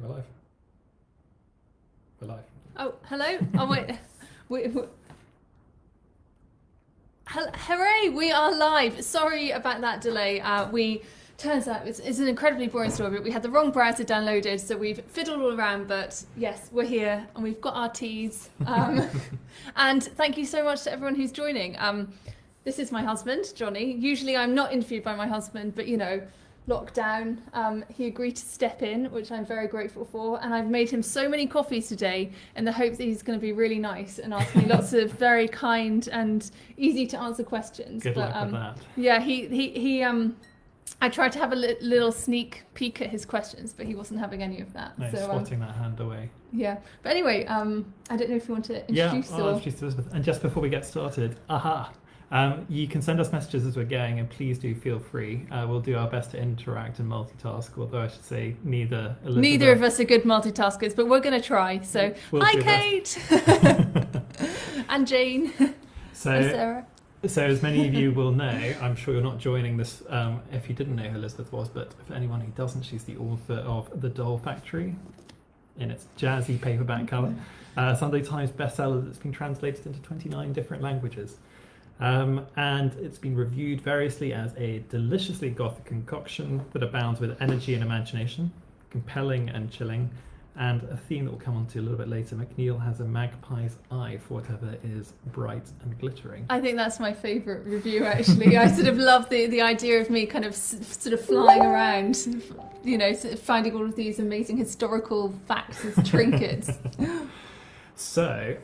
think we're live. We're live. Oh, hello. Oh, wait. Hooray, we are live. Sorry about that delay. Turns out it's an incredibly boring story, but we had the wrong browser downloaded, so we've fiddled all around, but yes, we're here and we've got our teas. And thank you so much to everyone who's joining. This is my husband, Johnny. Usually I'm not interviewed by my husband, but lockdown, he agreed to step in, which I'm very grateful for, and I've made him so many coffees today in the hope that he's going to be really nice and ask me lots of very kind and easy to answer questions. Good luck with that. Yeah, he I tried to have a little sneak peek at his questions, but he wasn't having any of that. No, so, swatting that hand away. Yeah, but anyway, I don't know if you want to introduce. I'll introduce Elizabeth. And just before we get started, you can send us messages as we're going, and please do feel free. We'll do our best to interact and multitask, although I should say neither of us are good multitaskers, but we're going to try. So, hi, Kate! And Jane. And Sarah. So as many of you will know, I'm sure you're not joining this if you didn't know who Elizabeth was, but for anyone who doesn't, she's the author of The Doll Factory in its jazzy paperback colour. Sunday Times bestseller that's been translated into 29 different languages. And it's been reviewed variously as a deliciously gothic concoction that abounds with energy and imagination, compelling and chilling, and a theme that we'll come on to a little bit later. Macneal has a magpie's eye for whatever is bright and glittering. I think that's my favourite review, actually. I sort of love the idea of me kind of sort of flying around, sort of finding all of these amazing historical facts as trinkets. So,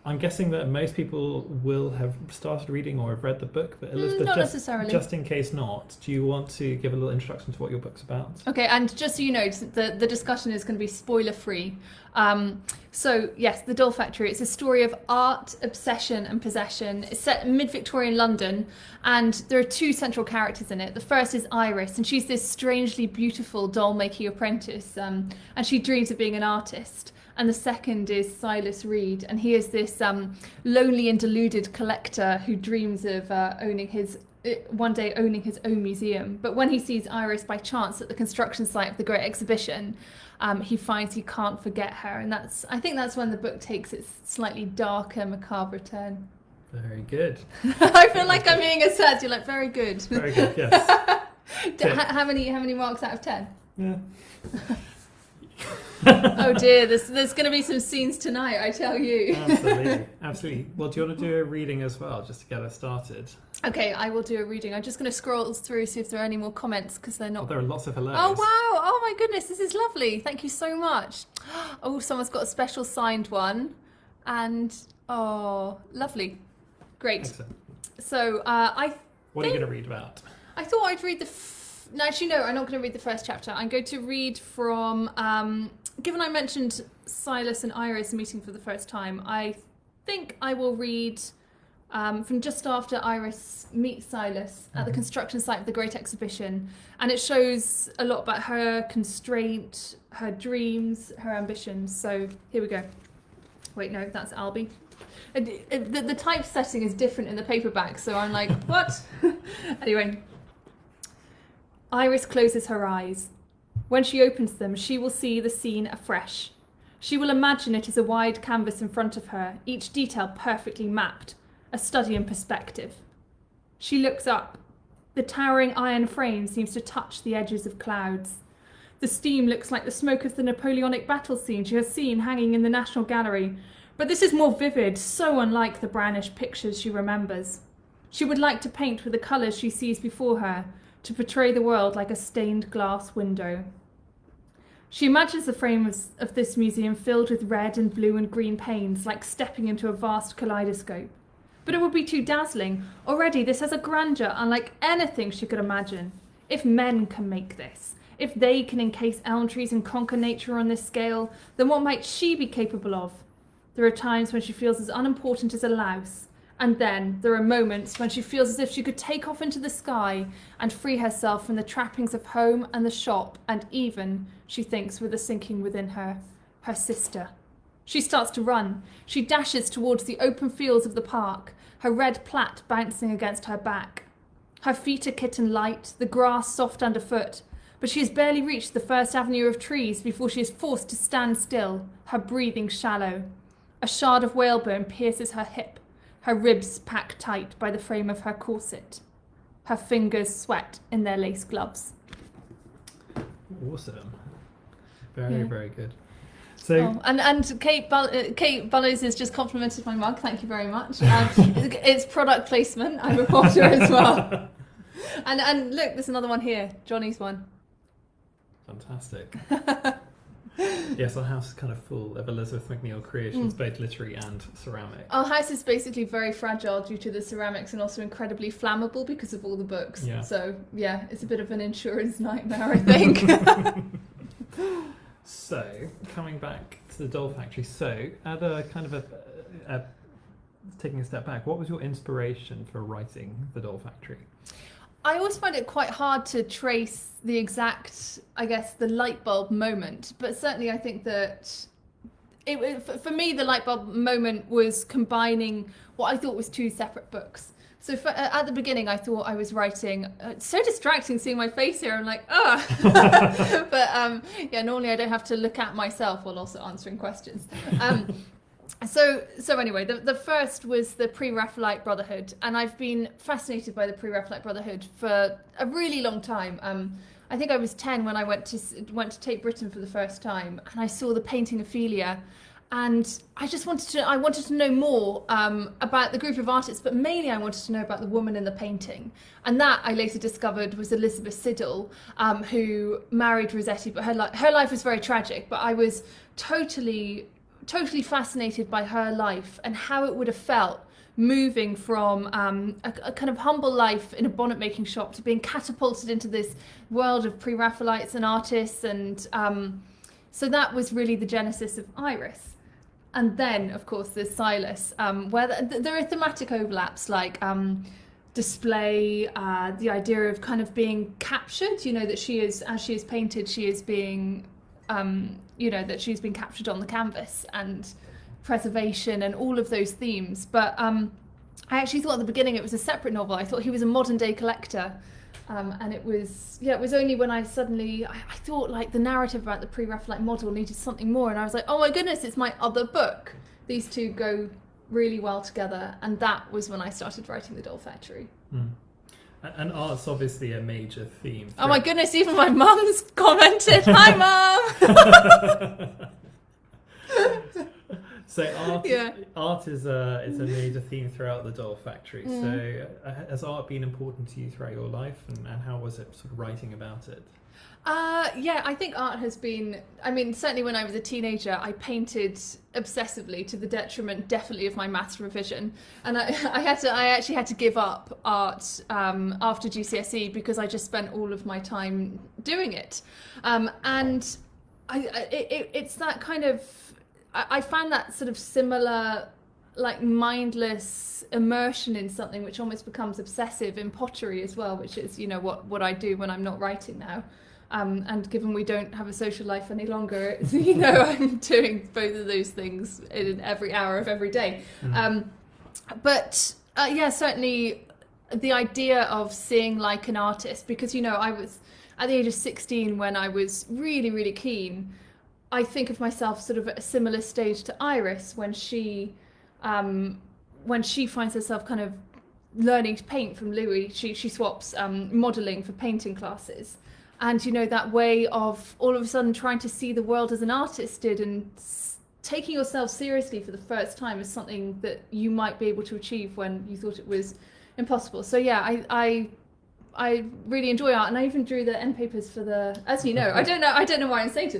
I'm guessing that most people will have started reading or have read the book, but Elizabeth, not necessarily. Just in case not, do you want to give a little introduction to what your book's about? Okay, and just so you know, the discussion is going to be spoiler-free. So, yes, The Doll Factory, it's a story of art, obsession and possession. It's set in mid-Victorian London, and there are two central characters in it. The first is Iris, and she's this strangely beautiful doll-making apprentice, and she dreams of being an artist. And the second is Silas Reed, and he is this lonely and deluded collector who dreams of one day owning his own museum. But when he sees Iris by chance at the construction site of the Great Exhibition, he finds he can't forget her, and I think that's when the book takes its slightly darker, macabre turn. Very good. I feel like I'm being assessed. You're like, very good. Very good, yes. How many marks out of 10? Yeah. Oh dear, there's going to be some scenes tonight, I tell you. Absolutely. Well, do you want to do a reading as well, just to get us started? Okay, I will do a reading. I'm just going to scroll through, see if there are any more comments, because they're not... Well, there are lots of hellos. Oh wow, oh my goodness, this is lovely. Thank you so much. Oh, someone's got a special signed one. And, oh, lovely. Great. Excellent. So, What are you going to read about? I thought I'd read No, actually, no, I'm not going to read the first chapter. I'm going to read from... given I mentioned Silas and Iris meeting for the first time, I think I will read from just after Iris meets Silas at the construction site of the Great Exhibition. And it shows a lot about her constraint, her dreams, her ambitions. So here we go. Wait, no, that's Albie. The typesetting is different in the paperback, so I'm like, what? Anyway. Iris closes her eyes. When she opens them, she will see the scene afresh. She will imagine it as a wide canvas in front of her, each detail perfectly mapped, a study in perspective. She looks up. The towering iron frame seems to touch the edges of clouds. The steam looks like the smoke of the Napoleonic battle scene she has seen hanging in the National Gallery, but this is more vivid, so unlike the brownish pictures she remembers. She would like to paint with the colours she sees before her, to portray the world like a stained glass window. She imagines the frame of this museum filled with red and blue and green panes, like stepping into a vast kaleidoscope. But it would be too dazzling. Already this has a grandeur unlike anything she could imagine. If men can make this, if they can encase elm trees and conquer nature on this scale, then what might she be capable of? There are times when she feels as unimportant as a louse, and then there are moments when she feels as if she could take off into the sky and free herself from the trappings of home and the shop, and even, she thinks with a sinking within her, her sister. She starts to run. She dashes towards the open fields of the park, her red plait bouncing against her back. Her feet are kitten light, the grass soft underfoot, But she has barely reached the first avenue of trees before she is forced to stand still, her breathing shallow. A shard of whalebone pierces her hip, her ribs packed tight by the frame of her corset. Her fingers sweat in their lace gloves. Awesome. Very good. So, and Kate Bullows has just complimented my mug. Thank you very much. It's product placement. I'm a reporter as well. And look, there's another one here. Johnny's one. Fantastic. Yes, our house is kind of full of Elizabeth Macneal creations, both literary and ceramic. Our house is basically very fragile due to the ceramics and also incredibly flammable because of all the books. Yeah. So, yeah, it's a bit of an insurance nightmare, I think. So, coming back to the Doll Factory, so at a kind of taking a step back, what was your inspiration for writing the Doll Factory? I always find it quite hard to trace the exact, I guess, the light bulb moment. But certainly I think that for me, the light bulb moment was combining what I thought was two separate books. So at the beginning, I thought I was writing, it's so distracting seeing my face here. I'm like, But yeah, normally I don't have to look at myself while also answering questions. So anyway, the first was the Pre-Raphaelite Brotherhood, and I've been fascinated by the Pre-Raphaelite Brotherhood for a really long time. I think I was 10 when I went to Tate Britain for the first time, and I saw the painting Ophelia, and I just wanted to know more about the group of artists, but mainly I wanted to know about the woman in the painting, and that I later discovered was Elizabeth Siddal, who married Rossetti, but her life was very tragic. But I was totally fascinated by her life and how it would have felt moving from a kind of humble life in a bonnet making shop to being catapulted into this world of Pre-Raphaelites and artists. And so that was really the genesis of Iris. And then, of course, there's Silas, where there are thematic overlaps like display, the idea of kind of being captured, that as she is painted, she is being... that she's been captured on the canvas, and preservation and all of those themes. But I actually thought at the beginning it was a separate novel. I thought he was a modern day collector. And it was only when I thought like the narrative about the Pre-Raphaelite model needed something more. And I was like, oh my goodness, it's my other book. These two go really well together. And that was when I started writing The Doll Factory. Mm. And art's obviously a major theme. Oh my goodness, even my mum's commented. Hi, Mum! So art is a major theme throughout the Doll Factory. Mm. So has art been important to you throughout your life, and how was it sort of writing about it? I think art has been, certainly when I was a teenager, I painted obsessively to the detriment definitely of my maths revision. And I actually had to give up art after GCSE because I just spent all of my time doing it. It's that kind of, I found that sort of similar, like mindless immersion in something which almost becomes obsessive in pottery as well, which is, what I do when I'm not writing now. And given we don't have a social life any longer, it's, I'm doing both of those things in every hour of every day. Mm. Certainly the idea of seeing like an artist, because, I was at the age of 16 when I was really, really keen. I think of myself sort of at a similar stage to Iris when she finds herself kind of learning to paint from Louis. She swaps modelling for painting classes. And, that way of all of a sudden trying to see the world as an artist did, and taking yourself seriously for the first time is something that you might be able to achieve when you thought it was impossible. So, yeah, I really enjoy art, and I even drew the end papers for the, as you know, I don't know why I'm saying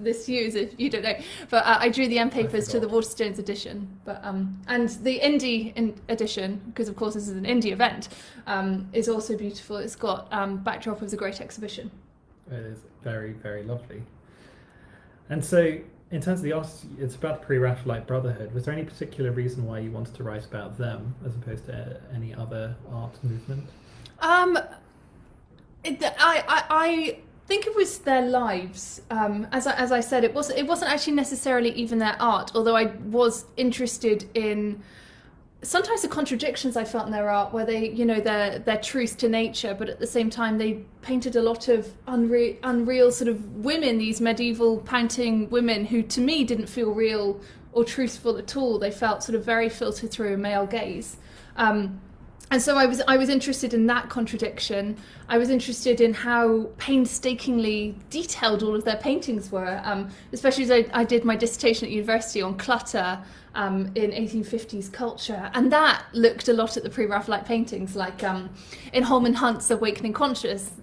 this to you as if you don't know, but I drew the end papers to the Waterstones edition, but and the indie edition, because of course this is an indie event, is also beautiful. It's got backdrop of the Great Exhibition. It is very, very lovely. And so, in terms of the art, it's about the Pre-Raphaelite Brotherhood. Was there any particular reason why you wanted to write about them as opposed to any other art movement? I think it was their lives. As I said, it wasn't actually necessarily even their art, although I was interested in sometimes the contradictions I felt in their art, where they, you know, they're truth to nature, but at the same time they painted a lot of unreal sort of women, these medieval painting women who to me didn't feel real or truthful at all. They felt sort of very filtered through a male gaze. And so I was interested in that contradiction. I was interested in how painstakingly detailed all of their paintings were, especially as I did my dissertation at university on clutter in 1850s culture. And that looked a lot at the pre-Raphaelite paintings, like in Holman Hunt's Awakening Conscience,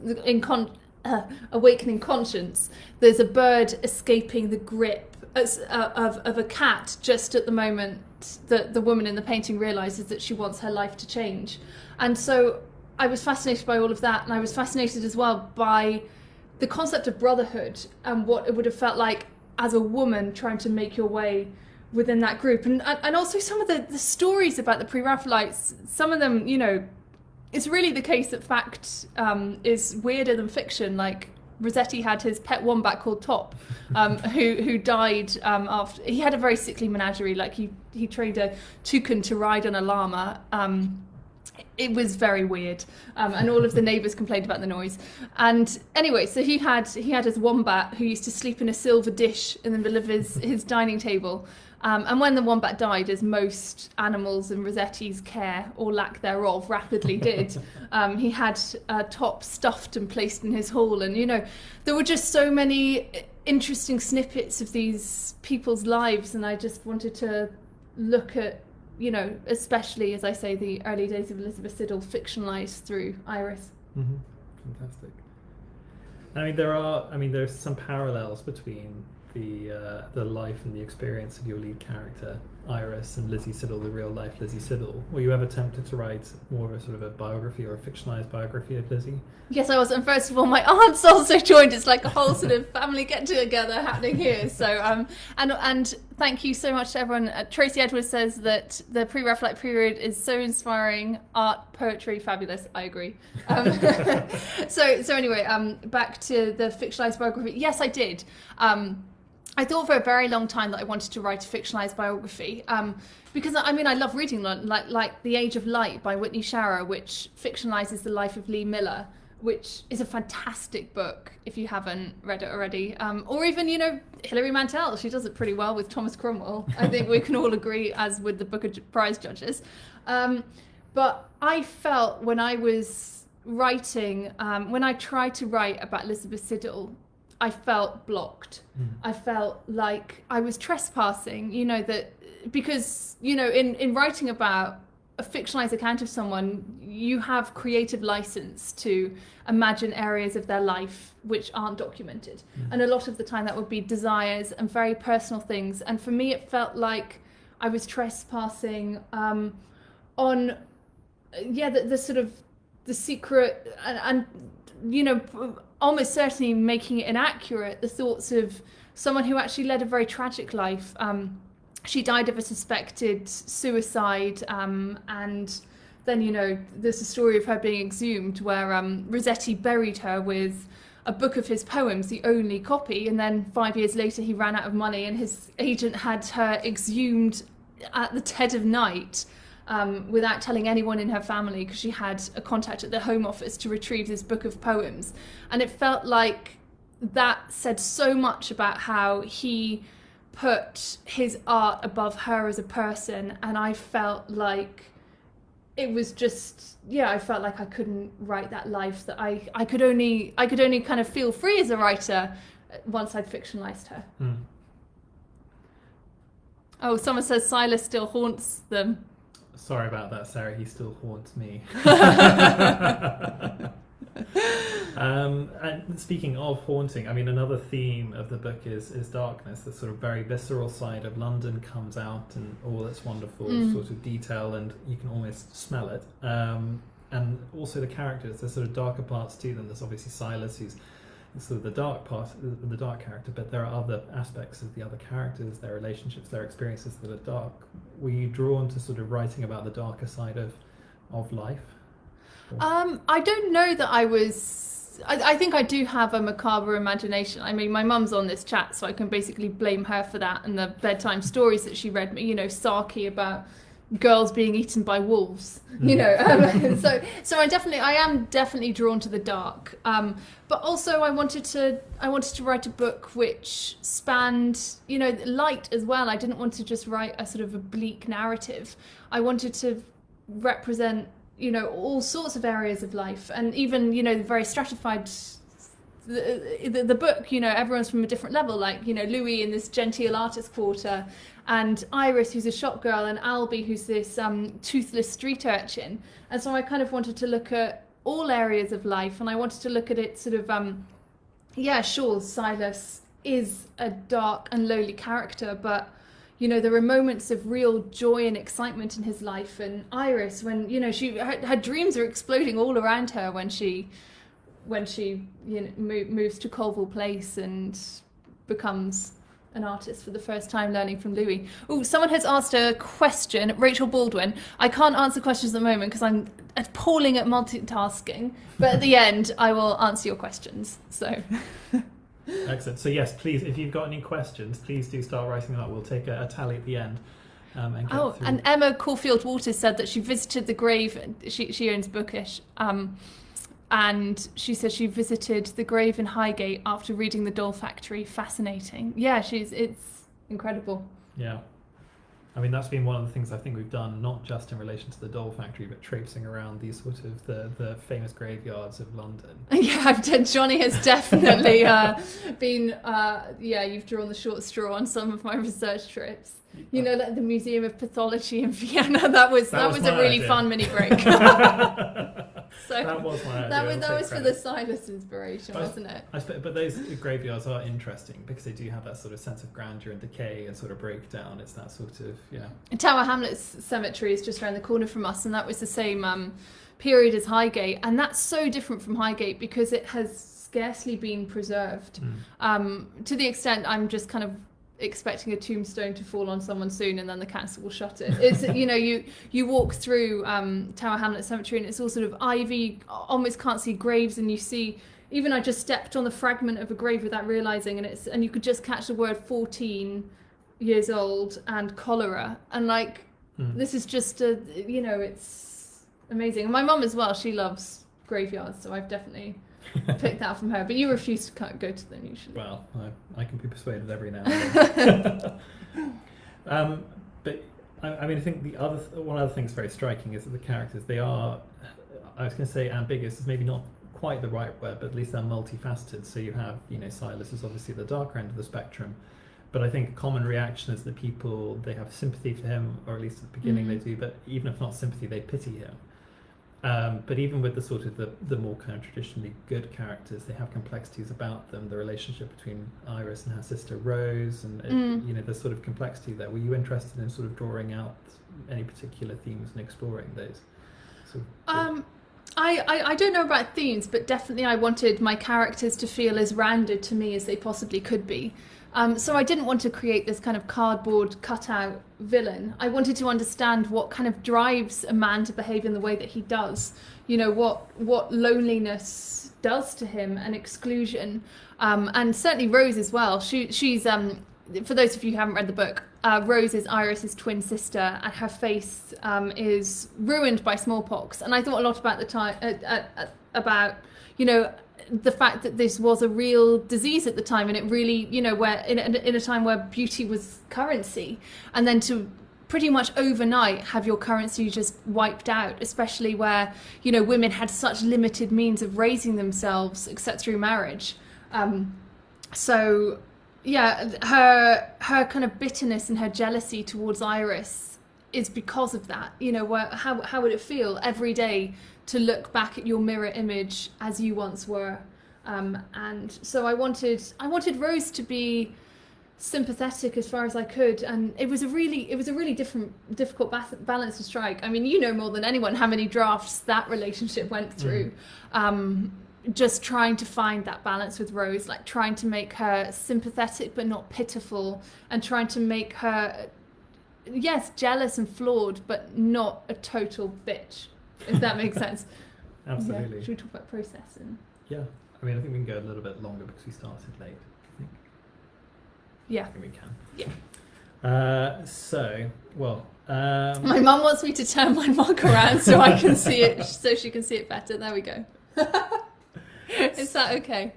there's a bird escaping the grip of a cat just at the moment that the woman in the painting realizes that she wants her life to change. And so I was fascinated by all of that, and I was fascinated as well by the concept of brotherhood and what it would have felt like as a woman trying to make your way within that group, and also some of the stories about the pre-Raphaelites. Some of them, you know, it's really the case that fact is weirder than fiction. Like Rossetti had his pet wombat called Top, who died after he had a very sickly menagerie. Like he trained a toucan to ride on a llama. It was very weird, and all of the neighbours complained about the noise. And anyway, so he had his wombat who used to sleep in a silver dish in the middle of his dining table. And when the wombat died, as most animals in Rossetti's care, or lack thereof, rapidly did, he had Top stuffed and placed in his hall. And, you know, there were just so many interesting snippets of these people's lives. And I just wanted to look at, you know, especially, as I say, the early days of Elizabeth Siddal fictionalised through Iris. Mm-hmm. Fantastic. There's some parallels between the life and the experience of your lead character, Iris, and Lizzie Siddal, the real life Lizzie Siddal. Were you ever tempted to write more of a sort of a biography or a fictionalized biography of Lizzie? Yes, I was. And first of all, my aunt's also joined. It's like a whole sort of family get together happening here. So and thank you so much to everyone. Tracy Edwards says that the pre-Raphaelite period is so inspiring, art, poetry, fabulous. I agree. So anyway, back to the fictionalized biography. Yes, I did. I thought for a very long time that I wanted to write a fictionalized biography, because I love reading like The Age of Light by Whitney Sharrow, which fictionalizes the life of Lee Miller, which is a fantastic book if you haven't read it already. Or even, you know, Hilary Mantel, she does it pretty well with Thomas Cromwell. I think we can all agree, as with the Booker Prize judges. But I felt when I was writing, when I tried to write about Elizabeth Siddal, I felt blocked. I felt like I was trespassing, you know, that because, you know, in writing about a fictionalized account of someone, you have creative license to imagine areas of their life which aren't documented. And a lot of the time that would be desires and very personal things. And for me, it felt like I was trespassing on, the sort of the secret and you know, almost certainly making it inaccurate, the thoughts of someone who actually led a very tragic life. She died of a suspected suicide, and then, you know, there's a story of her being exhumed where Rossetti buried her with a book of his poems, the only copy, and then 5 years later he ran out of money and his agent had her exhumed at the dead of night, without telling anyone in her family, because she had a contact at the Home Office to retrieve this book of poems. And it felt like that said so much about how he put his art above her as a person, and I felt like it was just, I felt like I couldn't write that life, that I could only kind of feel free as a writer once I'd fictionalized her. Oh, someone says Silas still haunts them. Sorry about that, Sarah. He still haunts me. And speaking of haunting, I mean, another theme of the book is darkness. The sort of very visceral side of London comes out in all its wonderful sort of detail, and you can almost smell it. And also the characters, there's sort of darker parts to them. There's obviously Silas, who's sort of the dark part, the dark character, but there are other aspects of the other characters, their relationships, their experiences that are dark. Were you drawn to sort of writing about the darker side of life? I don't know that I was. I think I do have a macabre imagination. I mean, my mum's on this chat, so I can basically blame her for that, and the bedtime stories that she read me, you know, Saki about girls being eaten by wolves, so I am definitely drawn to the dark, but also I wanted to write a book which spanned light as well. I didn't want to just write a sort of a bleak narrative. I wanted to represent all sorts of areas of life, and even the very stratified. The book, everyone's from a different level, like Louis in this genteel artist quarter, and Iris, who's a shop girl, and Albie, who's this toothless street urchin. And so I kind of wanted to look at all areas of life, and I wanted to look at it sort of sure, Silas is a dark and lowly character, but there are moments of real joy and excitement in his life. And Iris, when her dreams are exploding all around her when she moves to Colville Place and becomes an artist for the first time, learning from Louis. Oh, someone has asked a question, Rachel Baldwin. I can't answer questions at the moment because I'm appalling at multitasking, but at the end I will answer your questions. So excellent. So yes, please, if you've got any questions, please do start writing them up. We'll take a tally at the end. And Emma Caulfield Waters said that she visited the grave. She owns Bookish. And she said she visited the grave in Highgate after reading The Doll Factory. Fascinating. Yeah, it's incredible. Yeah. I mean, that's been one of the things I think we've done, not just in relation to The Doll Factory, but traipsing around these sort of the famous graveyards of London. Yeah, Johnny has definitely been, you've drawn the short straw on some of my research trips. Like the Museum of Pathology in Vienna. That was a really fun mini break. So that was my idea. That was for the Silas inspiration, wasn't it? But those graveyards are interesting because they do have that sort of sense of grandeur and decay and sort of breakdown. It's that sort of, Tower Hamlets Cemetery is just around the corner from us, and that was the same period as Highgate. And that's so different from Highgate because it has scarcely been preserved. To the extent I'm just kind of expecting a tombstone to fall on someone soon and then the council will shut it. It's you walk through Tower Hamlets Cemetery and it's all sort of ivy, almost can't see graves, and you see, even I just stepped on the fragment of a grave without realising, and you could just catch the word 14 years old and cholera, and this is just it's amazing. And my mum as well, she loves graveyards, so I've definitely picked that up from her, but you refuse to go to them usually. Well, I can be persuaded every now and then. But I mean, I think one other thing that's very striking is that the characters, they are, I was going to say ambiguous is maybe not quite the right word, but at least they're multifaceted. So you have, Silas is obviously the darker end of the spectrum, but I think a common reaction is that people, they have sympathy for him, or at least at the beginning they do, but even if not sympathy, they pity him. But even with the sort of the more kind of traditionally good characters, they have complexities about them. The relationship between Iris and her sister Rose, and there's sort of complexity there. Were you interested in sort of drawing out any particular themes and exploring those? I don't know about themes, but definitely I wanted my characters to feel as rounded to me as they possibly could be. So I didn't want to create this kind of cardboard cutout villain. I wanted to understand what kind of drives a man to behave in the way that he does. What loneliness does to him, and exclusion. And certainly Rose as well. She's for those of you who haven't read the book, Rose is Iris's twin sister, and her face is ruined by smallpox. And I thought a lot about about the fact that this was a real disease at the time, and it really, where in a time where beauty was currency, and then to pretty much overnight have your currency just wiped out, especially where, women had such limited means of raising themselves except through marriage. So yeah, her kind of bitterness and her jealousy towards Iris is because of that. How would it feel every day to look back at your mirror image as you once were? And so I wanted Rose to be sympathetic as far as I could, and it was a really difficult balance to strike. I mean, more than anyone how many drafts that relationship went through. Just trying to find that balance with Rose, like trying to make her sympathetic but not pitiful, and trying to make her, yes, jealous and flawed, but not a total bitch, if that makes sense. Absolutely. Yeah. Should we talk about process? Yeah. I think we can go a little bit longer because we started late, I think. Yeah. I think we can. Yeah. My mum wants me to turn my mug around so I can see it, so she can see it better. There we go. Is that okay?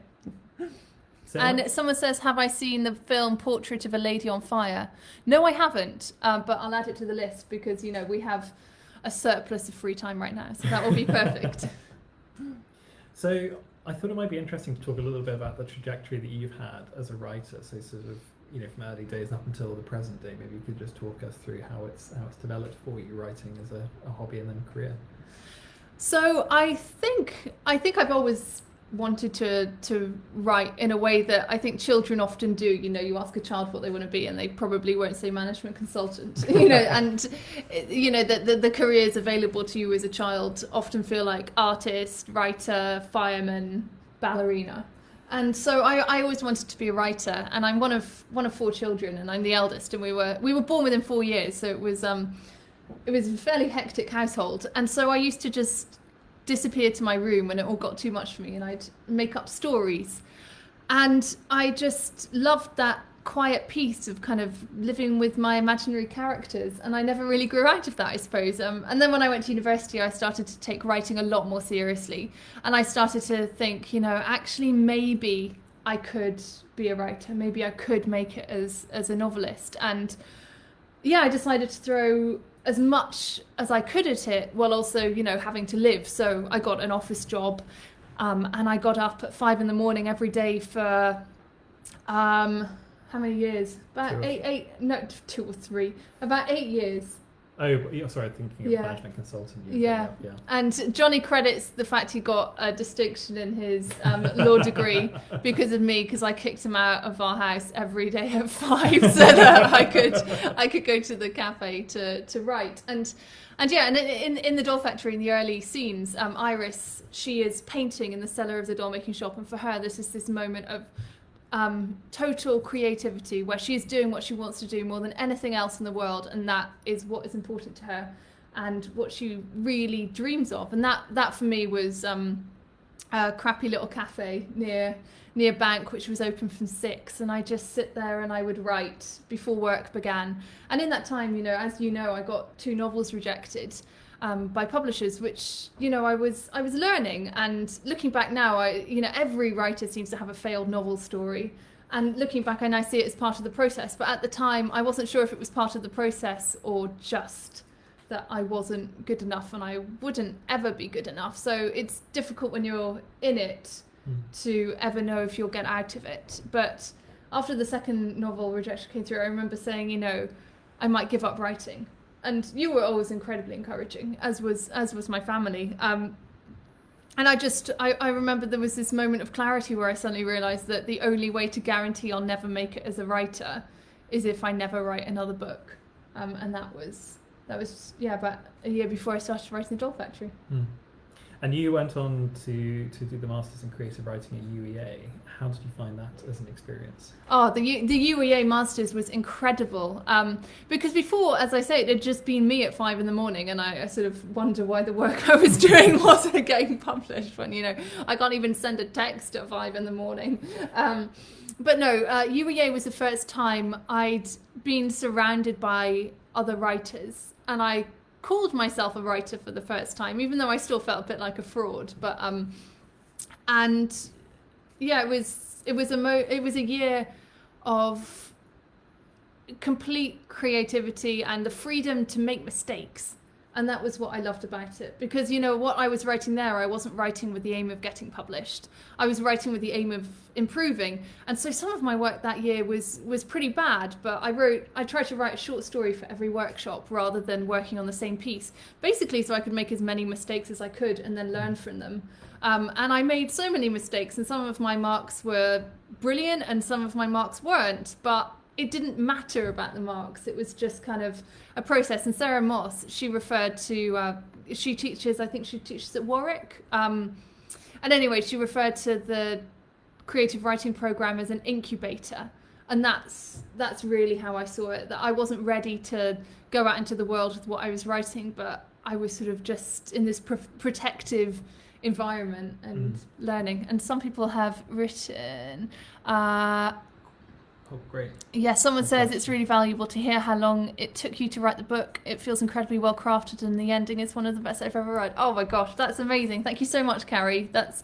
And someone says, have I seen the film Portrait of a Lady on Fire? No, I haven't, but I'll add it to the list because, we have a surplus of free time right now, so that will be perfect. So I thought it might be interesting to talk a little bit about the trajectory that you've had as a writer, so sort of, from early days up until the present day. Maybe you could just talk us through how it's developed for you, writing as a hobby and then career. So I think I've always wanted to write in a way that I think children often do. You ask a child what they want to be and they probably won't say management consultant, and that the careers available to you as a child often feel like artist, writer, fireman, ballerina. And so I always wanted to be a writer, and I'm one of 4 children, and I'm the eldest, and we were born within 4 years, so it was a fairly hectic household. And so I used to just disappear to my room when it all got too much for me, and I'd make up stories. And I just loved that quiet peace of kind of living with my imaginary characters, and I never really grew out of that, I suppose. And then when I went to university, I started to take writing a lot more seriously, and I started to think, actually maybe I could be a writer, maybe I could make it as a novelist. And I decided to throw as much as I could at it, while also, having to live. So I got an office job, and I got up at 5 a.m. every day for, how many years? About 2 or 3. About 8 years. Oh, sorry, thinking of management consultant. Yeah. And Johnny credits the fact he got a distinction in his law degree because of me, because I kicked him out of our house every day at 5 so that I could go to the cafe to write. And in the doll factory, in the early scenes, Iris, she is painting in the cellar of the doll making shop, and for her this is this moment of total creativity where she's doing what she wants to do more than anything else in the world, and that is what is important to her and what she really dreams of. And that for me was a crappy little cafe near Bank, which was open from 6, and I just sit there and I would write before work began. And in that time, as I got 2 novels rejected by publishers, which I was learning. And looking back now, every writer seems to have a failed novel story, and looking back I now see it as part of the process. But at the time I wasn't sure if it was part of the process or just that I wasn't good enough and I wouldn't ever be good enough. So it's difficult when you're in it to ever know if you'll get out of it. But after the second novel rejection came through, I remember saying, I might give up writing. And you were always incredibly encouraging, as was my family. And I remember there was this moment of clarity where I suddenly realised that the only way to guarantee I'll never make it as a writer is if I never write another book. And that was about a year before I started writing The Doll Factory. And you went on to do the Masters in Creative Writing at UEA. How did you find that as an experience? Oh, the UEA Masters was incredible. Because before, as I say, it had just been me at 5 a.m, and I sort of wonder why the work I was doing wasn't getting published when, I can't even send a text at 5 a.m. But no, UEA was the first time I'd been surrounded by other writers, and I called myself a writer for the first time, even though I still felt a bit like a fraud. But it was a year of complete creativity and the freedom to make mistakes. And that was what I loved about it, because what I was writing there, I wasn't writing with the aim of getting published. I was writing with the aim of improving. And so some of my work that year was pretty bad, but I tried to write a short story for every workshop rather than working on the same piece, basically so I could make as many mistakes as I could and then learn from them. And I made so many mistakes, and some of my marks were brilliant and some of my marks weren't, but it didn't matter about the marks. It was just kind of a process. And Sarah Moss, she referred to, she teaches at Warwick. And anyway, she referred to the creative writing program as an incubator. And that's really how I saw it, that I wasn't ready to go out into the world with what I was writing, but I was sort of just in this protective environment and learning. And some people have written... Oh, great. Yeah, someone says it's really valuable to hear how long it took you to write the book. It feels incredibly well crafted, and the ending is one of the best I've ever read. Oh my gosh, that's amazing. Thank you so much, Carrie. That's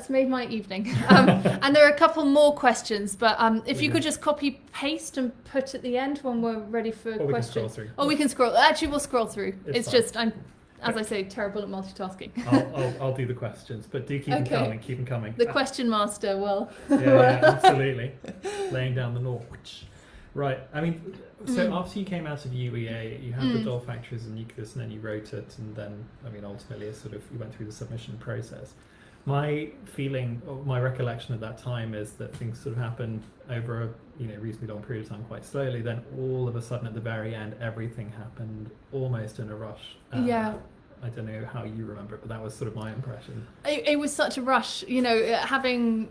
made my evening. And there are a couple more questions, but if you could just copy paste and put at the end when we're ready for questions. We can scroll through. Oh, we can scroll. Actually, we'll scroll through. It's fine. just I'm, as I say, terrible at multitasking. I'll do the questions, but do keep them coming. Keep them coming. The question master will. Yeah, absolutely. Laying down the law. Right. I mean, so after you came out of UEA, you had the Doll Factories and Nucleus, and then you wrote it, and then, I mean, ultimately, you went through the submission process. My feeling, or my recollection at that time, is that things sort of happened over a reasonably long period of time, quite slowly. Then all of a sudden, at the very end, everything happened almost in a rush. Yeah. I don't know how you remember it, but that was sort of my impression. It was such a rush, having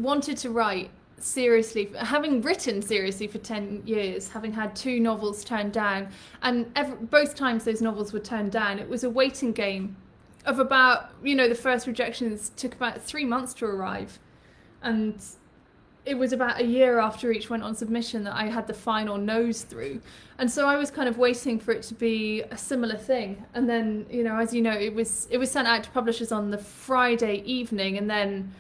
wanted to write seriously, having written seriously for 10 years, having had 2 novels turned down, and both times those novels were turned down, it was a waiting game of about, the first rejections took about 3 months to arrive, and it was about a year after each went on submission that I had the final no's through. And so I was kind of waiting for it to be a similar thing. And then, as you know, it was sent out to publishers on the Friday evening, and then,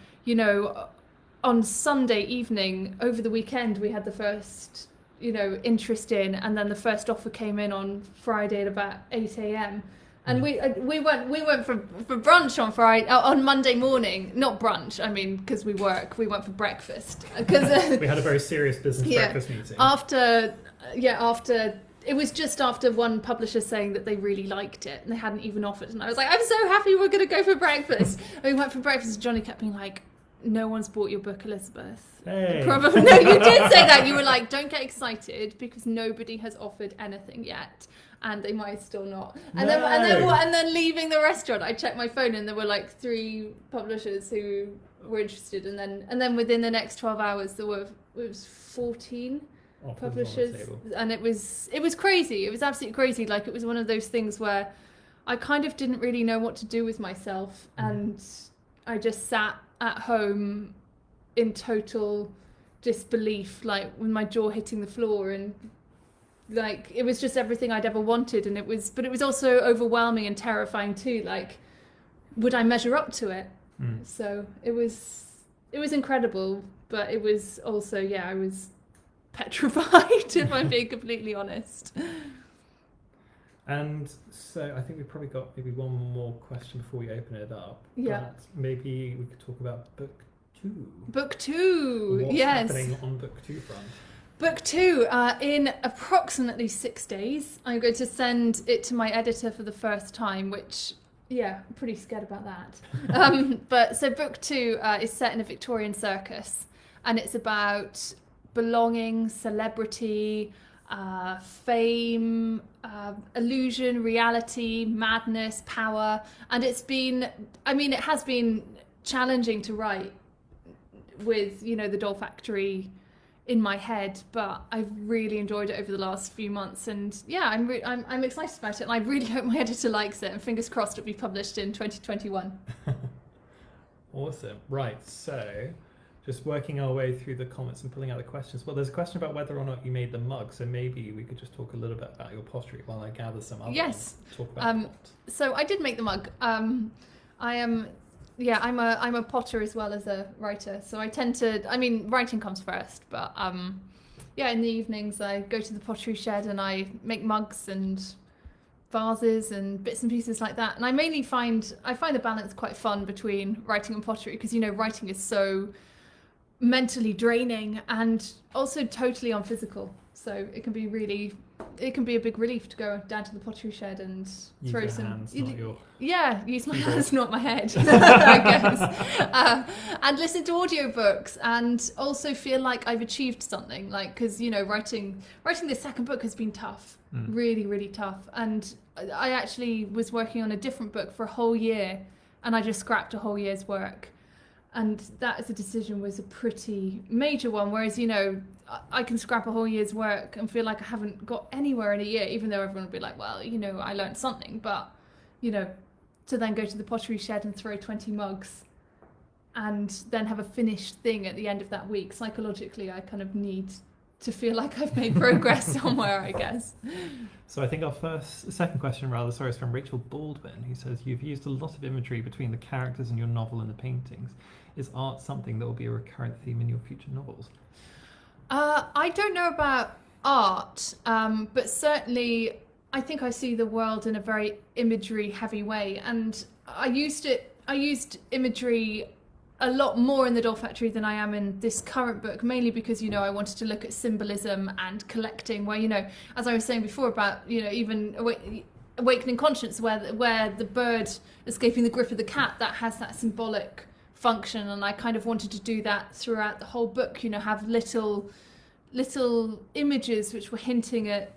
on Sunday evening, over the weekend, we had the first, interest in, and then the first offer came in on Friday at about 8 a.m. And we went for brunch on Friday, on Monday morning. Not brunch, I mean, because we work. We went for breakfast. Cause, we had a very serious business breakfast meeting. After it was just after one publisher saying that they really liked it and they hadn't even offered, and I was like, I'm so happy we're going to go for breakfast. And we went for breakfast, and Johnny kept being like, no one's bought your book, Elizabeth. Hey. Probably no, you did say that. You were like, don't get excited because nobody has offered anything yet. And they might still not. And then leaving the restaurant, I checked my phone, and there were like 3 publishers who were interested. And then within the next 12 hours, there was 14 publishers, and it was crazy. It was absolutely crazy. Like, it was one of those things where I kind of didn't really know what to do with myself, and I just sat at home in total disbelief, like with my jaw hitting the floor, and like it was just everything I'd ever wanted, but it was also overwhelming and terrifying too. Like, would I measure up to it? So it was incredible, but it was also, I was petrified, if I'm being completely honest. And so I think we've probably got maybe one more question before we open it up. Yeah. But maybe we could talk about book 2. Book 2, What's yes. happening on book 2 front? Book 2, in approximately 6 days, I'm going to send it to my editor for the first time, which, I'm pretty scared about that. But so book 2 is set in a Victorian circus, and it's about belonging, celebrity, fame, illusion, reality, madness, power, and it has been challenging to write with, the Doll Factory in my head, but I've really enjoyed it over the last few months, and I'm excited about it, and I really hope my editor likes it, and fingers crossed it'll be published in 2021. Awesome. Right, so just working our way through the comments and pulling out the questions. Well, there's a question about whether or not you made the mug, so maybe we could just talk a little bit about your pottery while I gather some other Yes. Talk about So I did make the mug. I'm a potter as well as a writer, so I tend to, writing comes first, but in the evenings I go to the pottery shed and I make mugs and vases and bits and pieces like that, and I find the balance quite fun between writing and pottery, because writing is so mentally draining and also totally unphysical, so it can be a big relief to go down to the pottery shed and throw some hands, not your use my hands, not my head. I guess, and listen to audiobooks, and also feel like I've achieved something, like, because writing the second book has been tough, really, really tough, and I actually was working on a different book for a whole year, and I just scrapped a whole year's work. And that as a decision was a pretty major one, whereas, I can scrap a whole year's work and feel like I haven't got anywhere in a year, even though everyone would be like, well, I learned something. But, to then go to the pottery shed and throw 20 mugs and then have a finished thing at the end of that week. Psychologically, I kind of need to feel like I've made progress somewhere, I guess. So I think our second question is from Rachel Baldwin, who says, you've used a lot of imagery between the characters in your novel and the paintings. Is art something that will be a recurrent theme in your future novels? I don't know about art, but certainly I think I see the world in a very imagery heavy way, and I used imagery a lot more in The Doll Factory than I am in this current book, mainly because, I wanted to look at symbolism and collecting, where, as I was saying before about, even Awakening Conscience, where the bird escaping the grip of the cat, that has that symbolic function, and I kind of wanted to do that throughout the whole book, have little images which were hinting at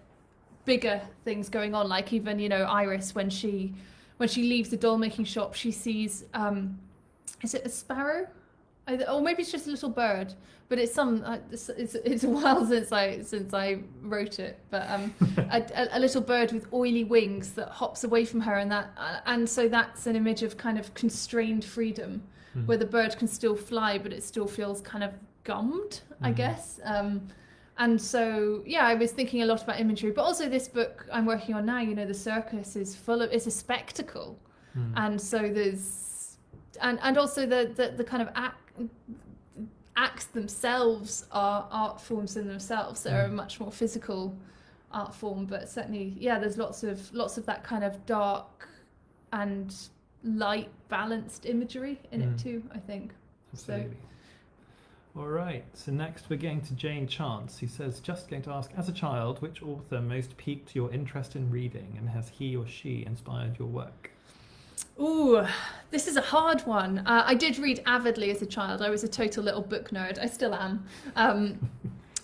bigger things going on, like even, Iris, when she leaves the doll making shop, she sees is it a sparrow? Or maybe it's just a little bird, but it's it's a while since I wrote it. But a little bird with oily wings that hops away from her, and so that's an image of kind of constrained freedom, where the bird can still fly, but it still feels kind of gummed, I guess. And so, I was thinking a lot about imagery, but also this book I'm working on now, the circus is it's a spectacle, and so there's. And also the kind of acts themselves are art forms in themselves. They're a much more physical art form, but certainly, there's lots of that kind of dark and light balanced imagery in it too, I think. Absolutely. So. All right, so next we're going to Jane Chance, who says, just going to ask, as a child, which author most piqued your interest in reading, and has he or she inspired your work? Ooh, this is a hard one. I did read avidly as a child. I was a total little book nerd. I still am.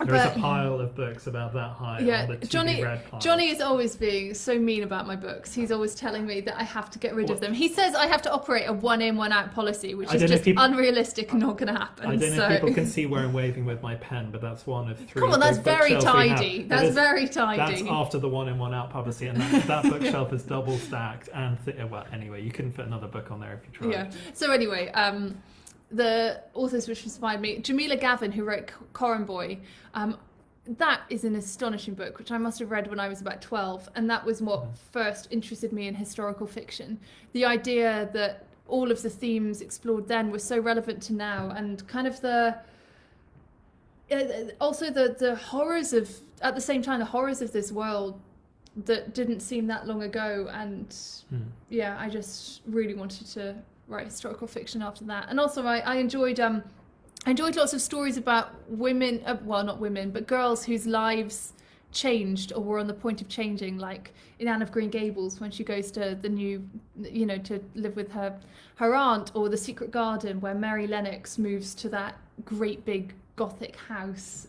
There's a pile of books about that high on the to-be-read pile. Johnny is always being so mean about my books. He's always telling me that I have to get rid of them. He says I have to operate a one-in, one-out policy, which is just unrealistic and not going to happen. I don't know if people can see where I'm waving with my pen, but that's one of three. Come on, that's very tidy. That's very tidy. That's after the one-in, one-out policy, and that bookshelf is double stacked. And well, anyway, you couldn't fit another book on there if you tried. Yeah. So anyway, the authors which inspired me, Jamila Gavin, who wrote Coram Boy, that is an astonishing book, which I must have read when I was about 12, and that was what first interested me in historical fiction. The idea that all of the themes explored then were so relevant to now, and kind of also the horrors of, at the same time, the horrors of this world that didn't seem that long ago, and I just really wanted to write historical fiction after that. And also I enjoyed lots of stories about women, well, not women, but girls whose lives changed or were on the point of changing, like in Anne of Green Gables, when she goes to the new, to live with her aunt, or The Secret Garden, where Mary Lennox moves to that great big Gothic house,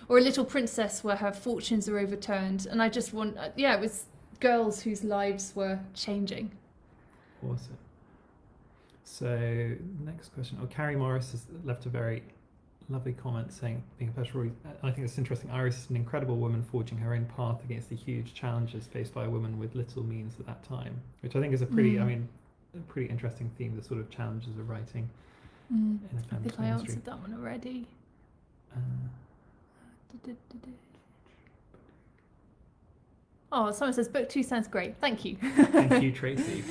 or A Little Princess, where her fortunes are overturned. And I just want, it was girls whose lives were changing. Awesome. So, next question. Carrie Morris has left a very lovely comment saying, being a special, I think it's interesting, Iris is an incredible woman forging her own path against the huge challenges faced by a woman with little means at that time, which I think is a pretty, a pretty interesting theme, the sort of challenges of writing in a feminist I think I answered that one already. Oh, someone says book 2 sounds great. Thank you. Thank you, Tracy.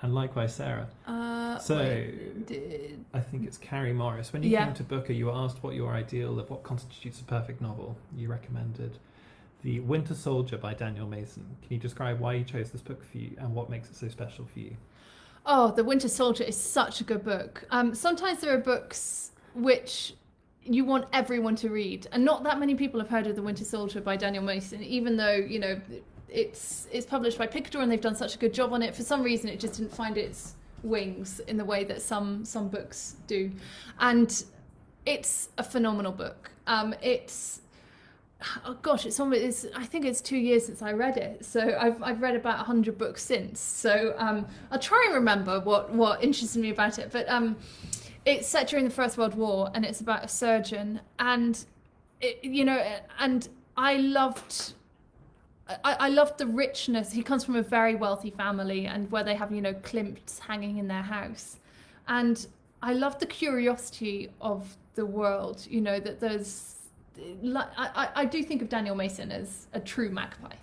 And likewise, Sarah. I think it's Carrie Morris. When you came to Booker, you were asked what your ideal of what constitutes a perfect novel. You recommended The Winter Soldier by Daniel Mason. Can you describe why you chose this book for you and what makes it so special for you? Oh, The Winter Soldier is such a good book. Sometimes there are books which you want everyone to read, and not that many people have heard of The Winter Soldier by Daniel Mason, even though, it's published by Picador and they've done such a good job on it. For some reason, it just didn't find its wings in the way that some books do. And it's a phenomenal book. I think it's 2 years since I read it. So I've read about 100 books since. So I'll try and remember what interested me about it. But it's set during the First World War, and it's about a surgeon. And I loved the richness. He comes from a very wealthy family, and where they have, Klimts hanging in their house. And I love the curiosity of the world, you know, that there's, I do think of Daniel Mason as a true magpie.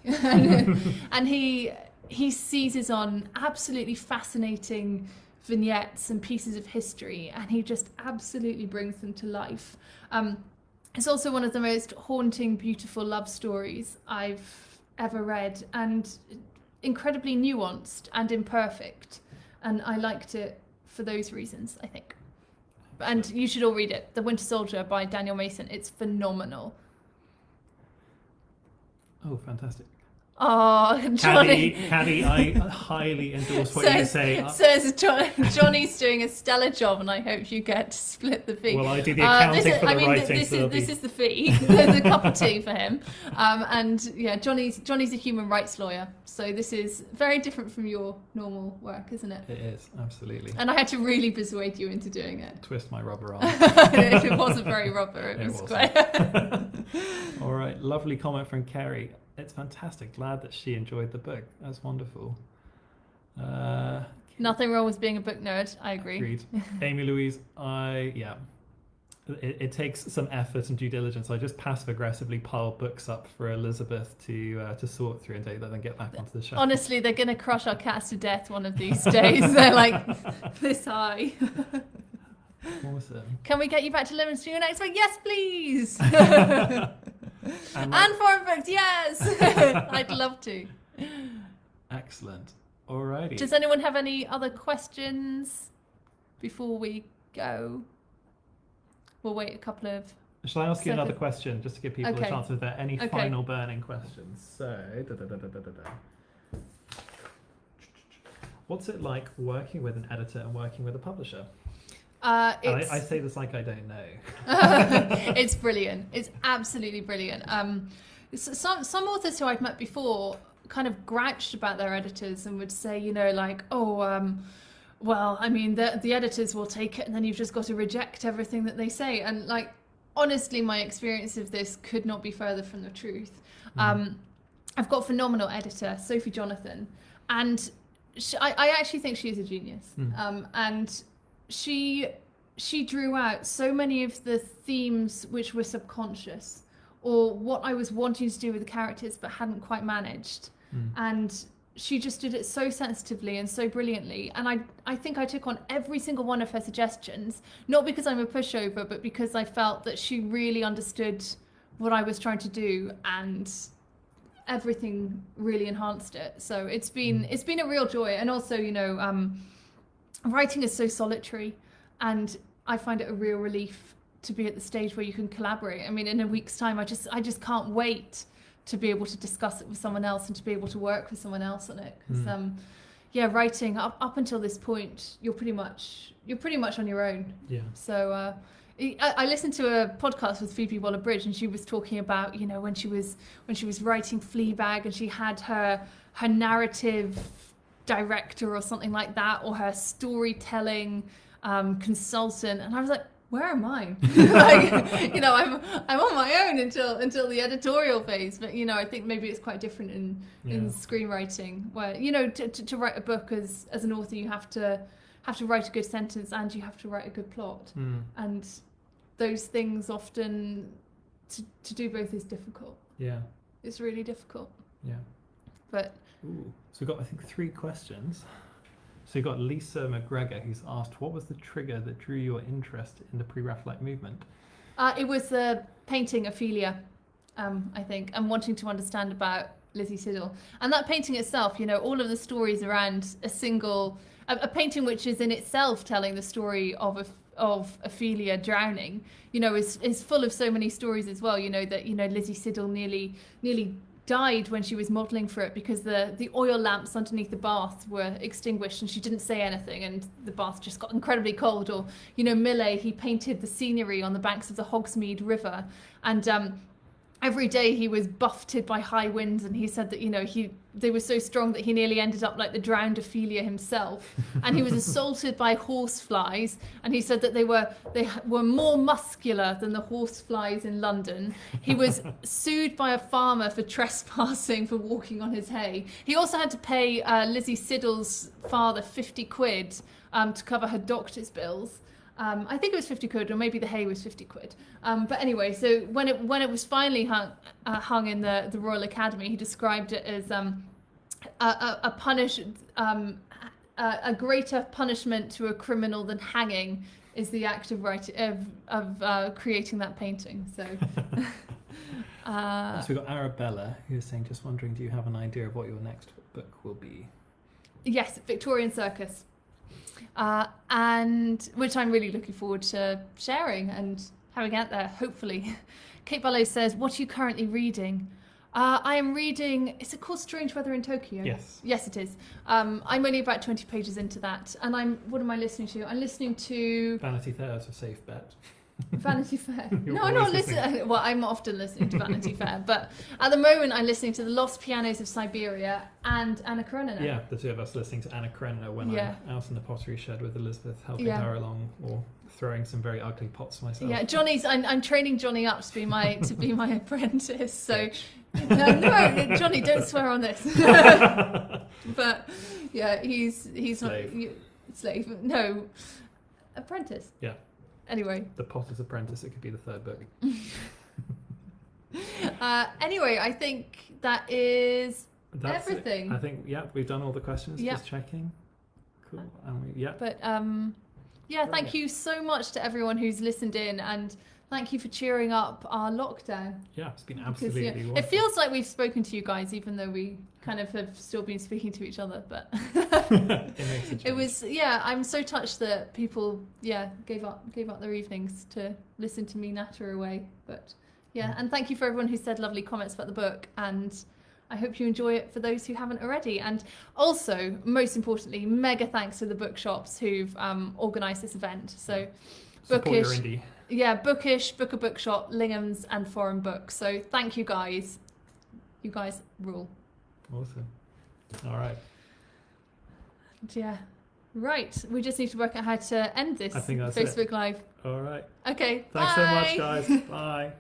And he seizes on absolutely fascinating vignettes and pieces of history, and he just absolutely brings them to life. It's also one of the most haunting, beautiful love stories I've ever read, and incredibly nuanced and imperfect. And I liked it for those reasons, I think. And you should all read it. The Winter Soldier by Daniel Mason. It's phenomenal. Oh, fantastic. Oh, Johnny. Caddy, I highly endorse what you say. Says Johnny's doing a stellar job, and I hope you get to split the fee. Well, I do the accounting for the writing. This is the fee. There's a cup of tea for him. And yeah, Johnny's a human rights lawyer, so this is very different from your normal work, isn't it? It is, absolutely. And I had to really persuade you into doing it. Twist my rubber arm. It wasn't very rubber. It was great. All right, lovely comment from Kerry. It's fantastic. Glad that she enjoyed the book. That's wonderful. Nothing wrong with being a book nerd. I agree. Agreed. Amy Louise, it takes some effort and due diligence. I just passive aggressively pile books up for Elizabeth to sort through and then get back onto the shelf. Honestly, they're going to crush our cats to death one of these days. They're like this high. Awesome. Can we get you back to Lemon Studio next week? Yes, please. And foreign books, yes. I'd love to. Excellent. Alrighty. Does anyone have any other questions before we go? We'll wait a couple of Shall I ask you another question just to give people a chance if there are any Okay. final burning questions? So, what's it like working with an editor and working with a publisher? I say this like I don't know. It's brilliant. It's absolutely brilliant. Some authors who I've met before kind of grouched about their editors and would say, you know, like, well, I mean, the editors will take it and then you've just got to reject everything that they say. And like, honestly, my experience of this could not be further from the truth. I've got a phenomenal editor, Sophie Jonathan, and I actually think she is a genius. And she drew out so many of the themes which were subconscious, or what I was wanting to do with the characters but hadn't quite managed. And she just did it so sensitively and so brilliantly. And I think I took on every single one of her suggestions, not because I'm a pushover, but because I felt that she really understood what I was trying to do, and everything really enhanced it. So it's been a real joy. And also, you know, writing is so solitary, and I find it a real relief to be at the stage where you can collaborate. I mean, in a week's time, I just can't wait to be able to discuss it with someone else and to be able to work with someone else on it. Because writing up until this point, you're pretty much on your own. Yeah. So I listened to a podcast with Phoebe Waller-Bridge, and she was talking about, you know, when she was writing Fleabag, and she had her narrative director or something like that, or her storytelling consultant, and I was like, where am I? Like, you know, I'm on my own until the editorial phase. But you know, I think maybe it's quite different in screenwriting, where, you know, to write a book as an author, you have to write a good sentence and you have to write a good plot, and those things often to do both is difficult. Yeah, it's really difficult. Yeah, but. Ooh. So we've got, I think, 3 questions. So you've got Lisa McGregor, who's asked, what was the trigger that drew your interest in the pre-Raphaelite movement? It was the painting Ophelia, I think, and wanting to understand about Lizzie Siddal. And that painting itself, you know, all of the stories around a painting which is in itself telling the story of Ophelia drowning, you know, is full of so many stories as well. You know, that, you know, Lizzie Siddal nearly died when she was modelling for it because the oil lamps underneath the bath were extinguished and she didn't say anything and the bath just got incredibly cold. Or, you know, Millais, he painted the scenery on the banks of the Hogsmeade River, and every day he was buffeted by high winds, and he said that, you know, they were so strong that he nearly ended up like the drowned Ophelia himself. And he was assaulted by horseflies, and he said that they were more muscular than the horseflies in London. He was sued by a farmer for trespassing for walking on his hay. He also had to pay Lizzie Siddal's father 50 quid to cover her doctor's bills. I think it was 50 quid, or maybe the hay was 50 quid. But anyway, so when it was finally hung in the Royal Academy, he described it as a greater punishment to a criminal than hanging is the act of creating that painting. So. So we've got Arabella, who's saying, just wondering, do you have an idea of what your next book will be? Yes, Victorian Circus. And which I'm really looking forward to sharing and having out there, hopefully. Kate Barlow says, what are you currently reading? I am reading, is it called Strange Weather in Tokyo? Yes. Yes, it is. I'm only about 20 pages into that. And what am I listening to? I'm listening to... Vanity Fair is a safe bet. Vanity Fair. No, I'm not listening. Well, I'm often listening to Vanity Fair, but at the moment I'm listening to The Lost Pianos of Siberia and Anna Karenina. Yeah, the two of us listening to Anna Karenina when I'm out in the pottery shed with Elizabeth, helping her along, or throwing some very ugly pots myself. Yeah, I'm training Johnny up to be my apprentice. So no, Johnny, don't swear on this. But yeah, he's slave. Not slave. No, apprentice. Yeah. Anyway. The Potter's Apprentice, it could be the third book. Anyway, I think that's everything. I think, we've done all the questions. Yeah. Just checking. Cool. But, thank you so much to everyone who's listened in, and thank you for cheering up our lockdown. Yeah, it's been absolutely wonderful. It feels like we've spoken to you guys, even though we kind of have still been speaking to each other, but it was, I'm so touched that people, gave up their evenings to listen to me natter away. But and thank you for everyone who said lovely comments about the book, and I hope you enjoy it for those who haven't already. And also, most importantly, mega thanks to the bookshops who've organised this event. So support your indie. Yeah, Bookish, Book a Bookshop, Lingham's and Foreign Books. So thank you guys. You guys rule. Awesome. All right. Yeah. Right. We just need to work out how to end this I think that's Facebook Live. All right. Okay. Thanks bye. so much, guys. Bye.